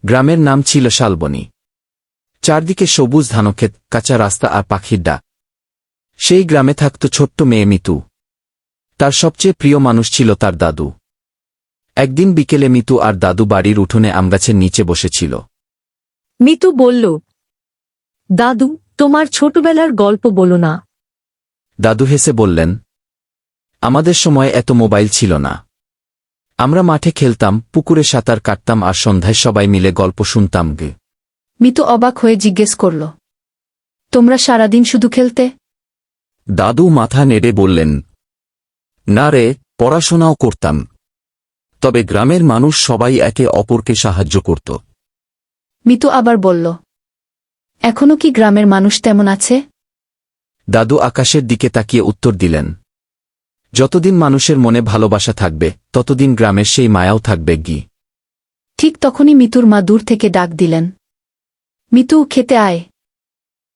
গ্রামের নাম ছিল শালবনী। চারদিকে সবুজ ধানক্ষেত, কাঁচা রাস্তা আর পাখির ডাক। সেই গ্রামে থাকত ছোট্ট মেয়ে মিতু। তার সবচেয়ে প্রিয় মানুষ ছিল তার দাদু। একদিন বিকেলে মিতু আর দাদু বাড়ির উঠোনে আমগাছের নিচে বসেছিল। মিতু বলল, দাদু, তোমার ছোটবেলার গল্প বলো না। দাদু হেসে বললেন, আমাদের সময় এত মোবাইল ছিল না। আমরা মাঠে খেলতাম, পুকুরে সাঁতার কাটতাম আর সন্ধ্যায় সবাই মিলে গল্প শুনতাম গে। মিতু অবাক হয়ে জিজ্ঞেস করল, তোমরা সারাদিন শুধু খেলতে? দাদু মাথা নেড়ে বললেন, না রে, পড়াশোনাও করতাম। তবে গ্রামের মানুষ সবাই একে অপরকে সাহায্য করত। মিতু আবার বলল, এখনো কি গ্রামের মানুষ তেমন আছে? দাদু আকাশের দিকে তাকিয়ে উত্তর দিলেন, যতদিন মানুষের মনে ভালোবাসা থাকবে ততদিন গ্রামের সেই মায়াও থাকবে গি। ঠিক তখনই মিতুর মা দূর থেকে ডাক দিলেন, মিতু, খেতে আয়।